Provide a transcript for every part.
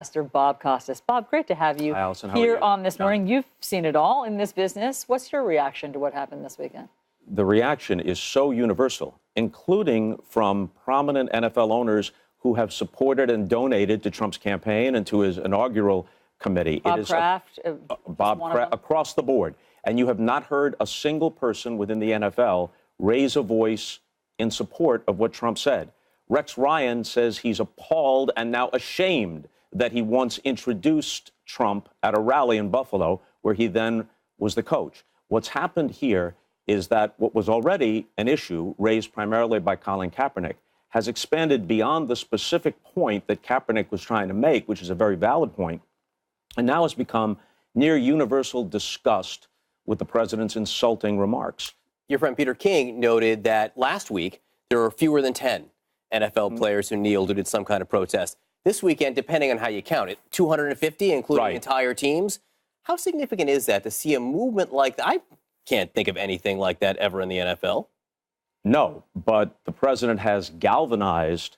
Investor Bob Costas. Bob, great to have you Hi, Allison. here on This Morning. You've seen it all in this business. What's your reaction to what happened this weekend? The reaction is so universal, including from prominent NFL owners who have supported and donated to Trump's campaign and to his inaugural committee. Bob Kraft, across the board. And you have not heard a single person within the NFL raise a voice in support of what Trump said. Rex Ryan says he's appalled and now ashamed that he once introduced Trump at a rally in Buffalo, where he then was the coach. What's happened here is that what was already an issue raised primarily by Colin Kaepernick has expanded beyond the specific point that Kaepernick was trying to make, which is a very valid point, and now has become near universal disgust with the president's insulting remarks. Your friend Peter King noted that last week there were fewer than 10 NFL players who kneeled, who did some kind of protest. This weekend, depending on how you count it, 250, including entire teams. How significant is that to see a movement like that? I can't think of anything like that ever in the NFL. No, but the president has galvanized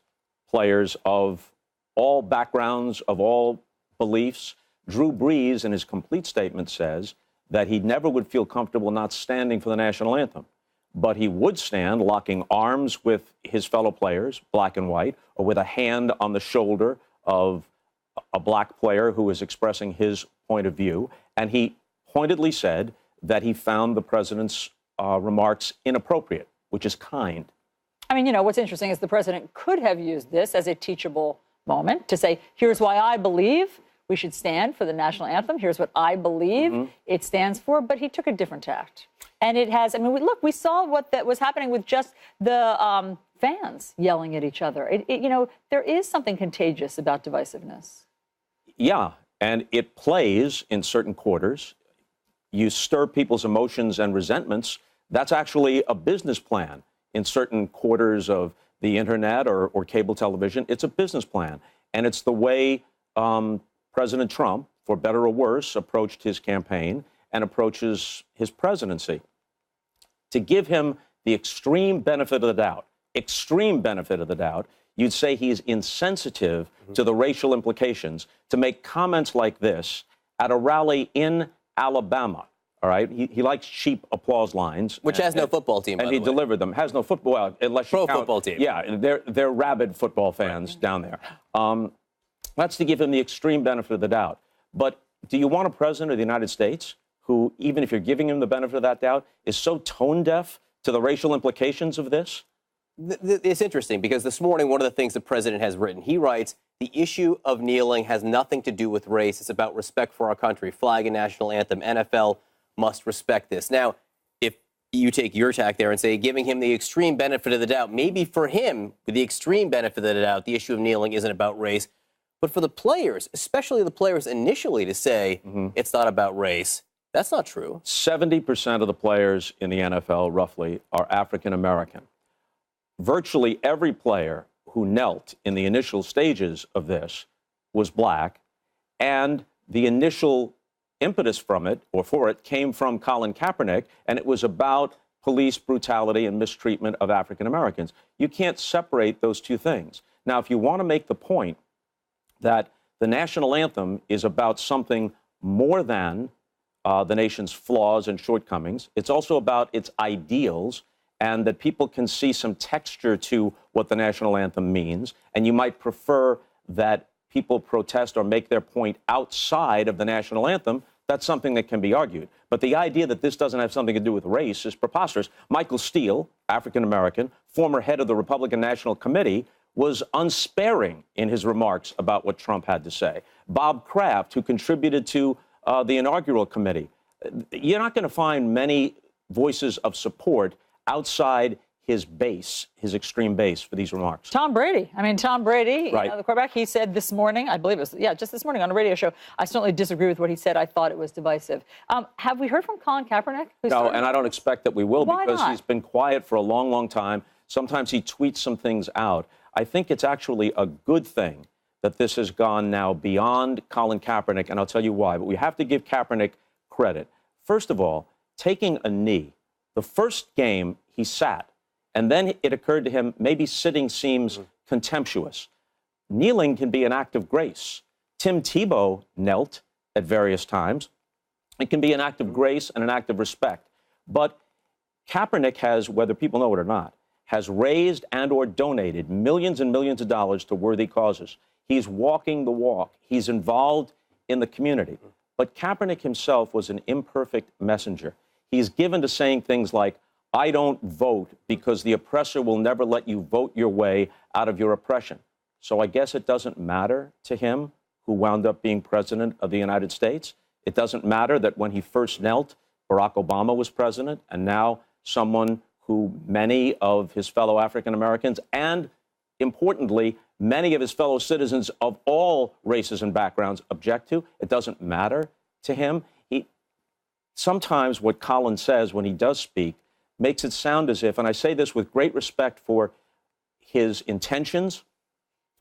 players of all backgrounds, of all beliefs. Drew Brees, in his complete statement, says that he never would feel comfortable not standing for the national anthem, but he would stand locking arms with his fellow players, black and white, or with a hand on the shoulder of a black player who is expressing his point of view. And he pointedly said that he found the president's remarks inappropriate, which is kind. I mean, you know, what's interesting is the president could have used this as a teachable moment to say, here's why I believe we should stand for the national anthem. Here's what I believe it stands for. But he took a different tact. And it has, I mean, we saw what that was happening with just the fans yelling at each other. You know, there is something contagious about divisiveness. Yeah, and it plays in certain quarters. You stir people's emotions and resentments. That's actually a business plan in certain quarters of the internet or cable television. It's a business plan. And it's the way President Trump, for better or worse, approached his campaign and approaches his presidency. To give him the extreme benefit of the doubt, you'd say he's insensitive to the racial implications to make comments like this at a rally in Alabama. All right, he likes cheap applause lines, which has no football team, and he delivered them. Has no football, unless you count football team. Yeah, they're rabid football fans down there. That's to give him the extreme benefit of the doubt. But do you want a president of the United States who, even if you're giving him the benefit of that doubt, is so tone deaf to the racial implications of this? It's interesting because this morning, one of the things the president has written, he writes, the issue of kneeling has nothing to do with race. It's about respect for our country, flag and national anthem. NFL must respect this. Now, if you take your tack there and say, giving him the extreme benefit of the doubt, maybe for him, with the extreme benefit of the doubt, the issue of kneeling isn't about race. But for the players, especially the players initially, to say it's not about race, that's not true. 70% of the players in the NFL, roughly, are African American. Virtually every player who knelt in the initial stages of this was black, and the initial impetus from it, or for it, came from Colin Kaepernick, and it was about police brutality and mistreatment of African Americans. You can't separate those two things. Now, if you want to make the point that the national anthem is about something more than the nation's flaws and shortcomings, it's also about its ideals, and that people can see some texture to what the national anthem means, and you might prefer that people protest or make their point outside of the national anthem. That's something that can be argued. But the idea that this doesn't have something to do with race is preposterous. Michael Steele, African American, former head of the Republican National Committee, was unsparing in his remarks about what Trump had to say. Bob Kraft, who contributed to the inaugural committee. You're not going to find many voices of support outside his base, his extreme base, for these remarks. Tom Brady. I mean, Tom Brady, right. The quarterback, he said this morning, I believe it was, just this morning on a radio show, I certainly disagree with what he said. I thought it was divisive. Have we heard from Colin Kaepernick? No, and I don't expect that we will. Why because not? He's been quiet for a long, long time. Sometimes he tweets some things out. I think it's actually a good thing that this has gone now beyond Colin Kaepernick, and I'll tell you why. But we have to give Kaepernick credit. First of all, taking a knee. The first game, he sat. And then it occurred to him, maybe sitting seems contemptuous. Kneeling can be an act of grace. Tim Tebow knelt at various times. It can be an act of grace and an act of respect. But Kaepernick has, whether people know it or not, has raised and or donated millions and millions of dollars to worthy causes. He's walking the walk. He's involved in the community. But Kaepernick himself was an imperfect messenger. He's given to saying things like, I don't vote because the oppressor will never let you vote your way out of your oppression. So I guess it doesn't matter to him who wound up being president of the United States. It doesn't matter that when he first knelt, Barack Obama was president, and now someone who many of his fellow African Americans and, importantly, many of his fellow citizens of all races and backgrounds object to. It doesn't matter to him. Sometimes what Colin says when he does speak makes it sound as if, and I say this with great respect for his intentions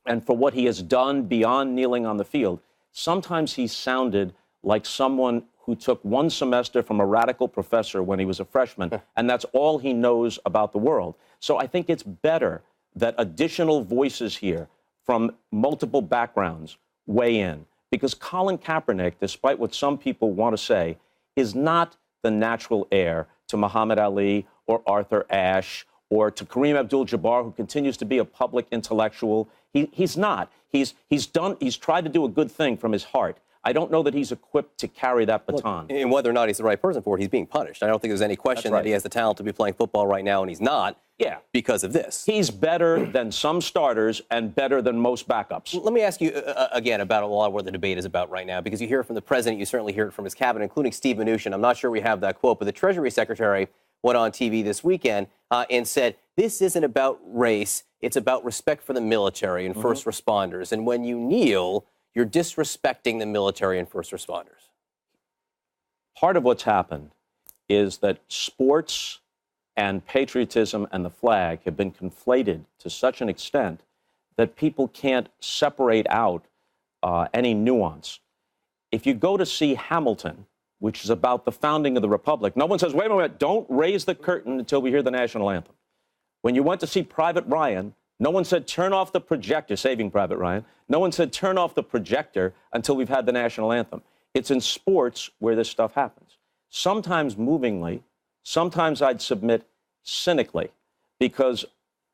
and for what he has done beyond kneeling on the field, sometimes he sounded like someone who took one semester from a radical professor when he was a freshman, and that's all he knows about the world. So I think it's better that additional voices here from multiple backgrounds weigh in, because Colin Kaepernick, despite what some people want to say, is not the natural heir to Muhammad Ali or Arthur Ashe or to Kareem Abdul-Jabbar, who continues to be a public intellectual. He's not. He's tried to do a good thing from his heart. I don't know that he's equipped to carry that baton. Look, and whether or not he's the right person for it, he's being punished. I don't think there's any question that he has the talent to be playing football right now, and he's not. Yeah. Because of this. He's better than some starters and better than most backups. Let me ask you again about a lot of what the debate is about right now, because you hear it from the president, you certainly hear it from his cabinet, including Steve Mnuchin. I'm not sure we have that quote, but the Treasury Secretary went on TV this weekend and said, this isn't about race, it's about respect for the military and first responders. And when you kneel, you're disrespecting the military and first responders. Part of what's happened is that sports and patriotism and the flag have been conflated to such an extent that people can't separate out any nuance. If you go to see Hamilton, which is about the founding of the Republic, no one says, wait a minute, don't raise the curtain until we hear the national anthem. When you went to see Private Ryan, no one said, turn off the projector, Saving Private Ryan. No one said, turn off the projector until we've had the national anthem. It's in sports where this stuff happens. Sometimes movingly, sometimes I'd submit cynically, because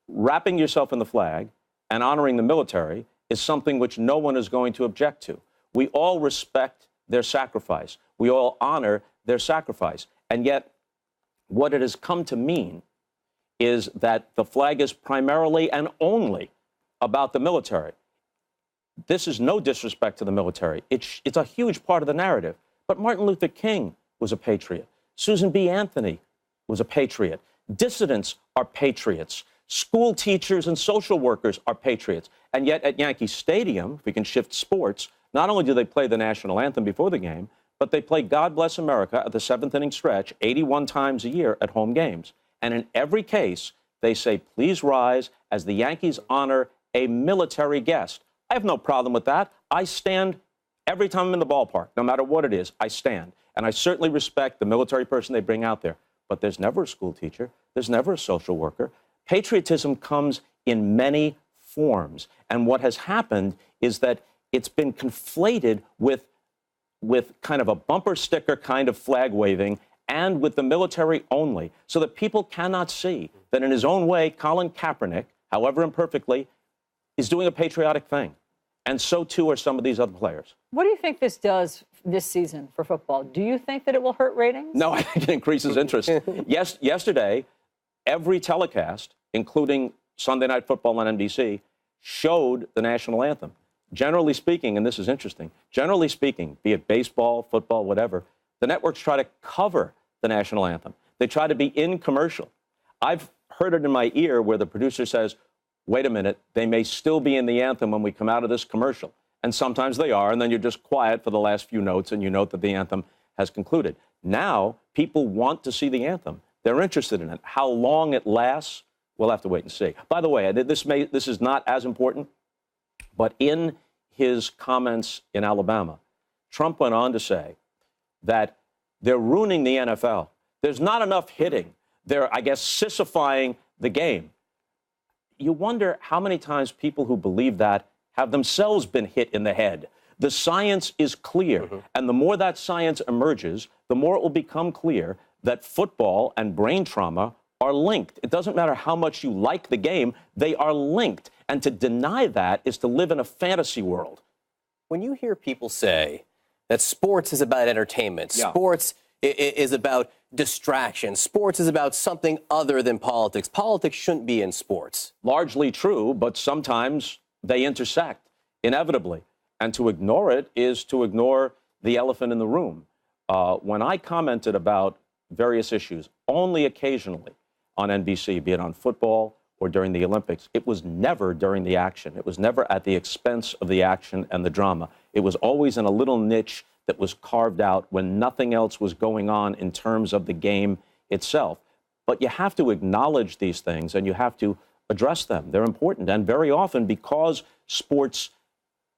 wrapping yourself in the flag and honoring the military is something which no one is going to object to. We all respect their sacrifice. We all honor their sacrifice. And yet, what it has come to mean is that the flag is primarily and only about the military. This is no disrespect to the military. It's a huge part of the narrative. But Martin Luther King was a patriot. Susan B. Anthony was a patriot. Dissidents are patriots. School teachers and social workers are patriots. And yet at Yankee Stadium, if we can shift sports, not only do they play the national anthem before the game, but they play God Bless America at the seventh inning stretch 81 times a year at home games. And in every case, they say, please rise as the Yankees honor a military guest. I have no problem with that. I stand every time I'm in the ballpark, no matter what it is, I stand. And I certainly respect the military person they bring out there. But there's never a school teacher. There's never a social worker. Patriotism comes in many forms. And what has happened is that it's been conflated with kind of a bumper sticker kind of flag waving and with the military only, so that people cannot see that in his own way, Colin Kaepernick, however imperfectly, is doing a patriotic thing. And so, too, are some of these other players. What do you think this does this season for football? Do you think that it will hurt ratings? No, I think it increases interest. Yesterday, every telecast, including Sunday Night Football on NBC, showed the national anthem. Generally speaking, and this is interesting, generally speaking, be it baseball, football, whatever, the networks try to cover the national anthem. They try to be in commercial. I've heard it in my ear where the producer says, wait a minute, they may still be in the anthem when we come out of this commercial. And sometimes they are, and then you're just quiet for the last few notes, and you note that the anthem has concluded. Now, people want to see the anthem. They're interested in it. How long it lasts, we'll have to wait and see. By the way, this is not as important, but in his comments in Alabama, Trump went on to say that they're ruining the NFL. There's not enough hitting. They're, I guess, sissifying the game. You wonder how many times people who believe that have themselves been hit in the head The science is clear. And the more that science emerges, the more it will become clear that football and brain trauma are linked. It doesn't matter how much you like the game, they are linked. And to deny that is to live in a fantasy world. When you hear people say that sports is about entertainment, sports is about distraction, sports is about something other than politics, politics shouldn't be in sports. Largely true, but sometimes they intersect, inevitably. And to ignore it is to ignore the elephant in the room. When I commented about various issues, only occasionally on NBC, be it on football or during the Olympics, it was never during the action. It was never at the expense of the action and the drama. It was always in a little niche that was carved out when nothing else was going on in terms of the game itself. But you have to acknowledge these things and you have to address them. They're important. And very often, because sports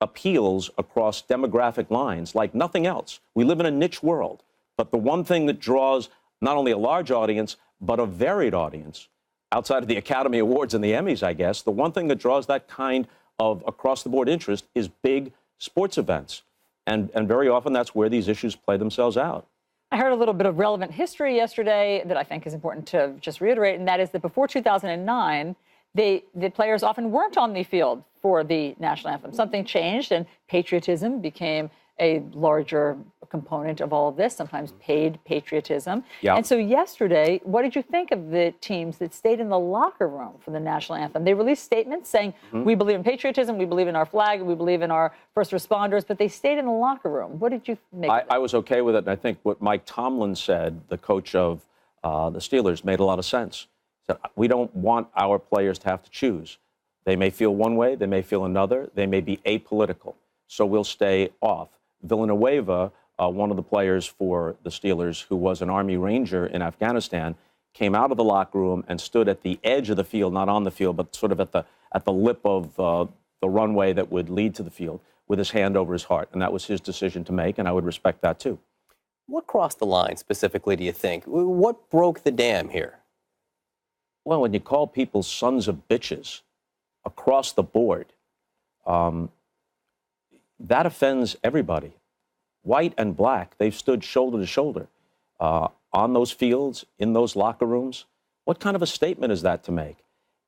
appeals across demographic lines like nothing else, we live in a niche world. But the one thing that draws not only a large audience, but a varied audience, outside of the Academy Awards and the Emmys, I guess, the one thing that draws that kind of across-the-board interest is big sports events. And very often that's where these issues play themselves out. I heard a little bit of relevant history yesterday that I think is important to just reiterate, and that is that before 2009, the players often weren't on the field for the national anthem. Something changed, and patriotism became a larger component of all of this, sometimes paid patriotism. And so yesterday, what did you think of the teams that stayed in the locker room for the national anthem? They released statements saying, we believe in patriotism, we believe in our flag, we believe in our first responders, but they stayed in the locker room. What did you make of it? I was okay with it, and I think what Mike Tomlin said, the coach of the Steelers, made a lot of sense. He said, we don't want our players to have to choose. They may feel one way, they may feel another, they may be apolitical, so we'll stay off. Villanueva, one of the players for the Steelers, who was an Army Ranger in Afghanistan, came out of the locker room and stood at the edge of the field, not on the field, but sort of at the lip of the runway that would lead to the field, with his hand over his heart. And that was his decision to make, and I would respect that too. What crossed the line specifically, do you think? What broke the dam here? Well, when you call people sons of bitches across the board, that offends everybody. White and black, they've stood shoulder to shoulder on those fields, in those locker rooms. What kind of a statement is that to make?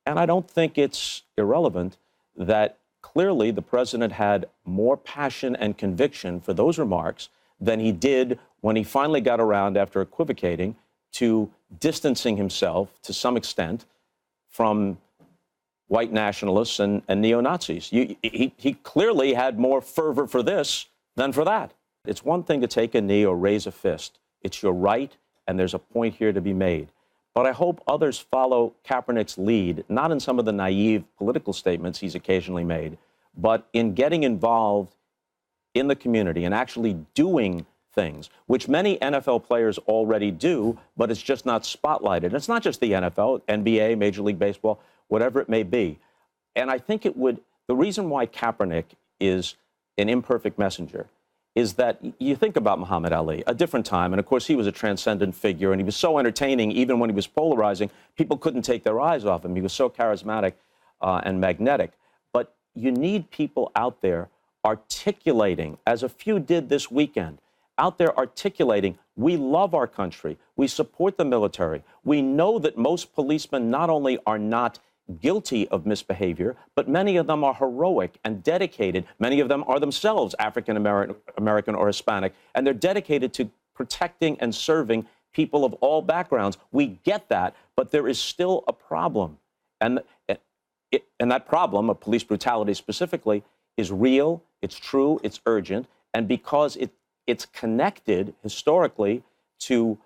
And I don't think it's irrelevant that clearly the president had more passion and conviction for those remarks than he did when he finally got around, after equivocating, to distancing himself to some extent from white nationalists and neo-Nazis. He clearly had more fervor for this than for that. It's one thing to take a knee or raise a fist. It's your right, and there's a point here to be made. But I hope others follow Kaepernick's lead, not in some of the naive political statements he's occasionally made, but in getting involved in the community and actually doing things, which many NFL players already do, but it's just not spotlighted. And it's not just the NFL, NBA, Major League Baseball, whatever it may be. And I think it would, the reason why Kaepernick is an imperfect messenger is that you think about Muhammad Ali, a different time, and of course he was a transcendent figure, and he was so entertaining, even when he was polarizing, people couldn't take their eyes off him. He was so charismatic and magnetic. But you need people out there articulating, as a few did this weekend, out there articulating, we love our country, we support the military, we know that most policemen not only are not guilty of misbehavior, but many of them are heroic and dedicated. Many of them are themselves African American or Hispanic, and they're dedicated to protecting and serving people of all backgrounds. We get that, but there is still a problem. And that problem of police brutality specifically is real, it's true, it's urgent, and because it's connected historically to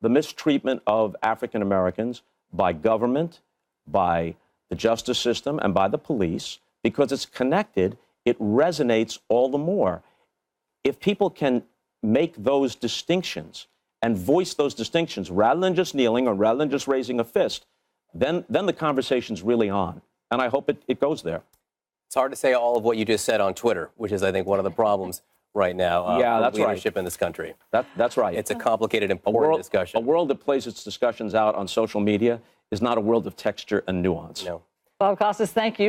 the mistreatment of African Americans by government, by the justice system, and by the police, because it's connected, it resonates all the more. If people can make those distinctions and voice those distinctions rather than just kneeling or rather than just raising a fist, then the conversation's really on. And I hope it goes there. It's hard to say all of what you just said on Twitter, which is, I think, one of the problems right now that's leadership in this country. That's right. It's a complicated, important discussion. A world that plays its discussions out on social media is not a world of texture and nuance. No. Bob Costas, thank you.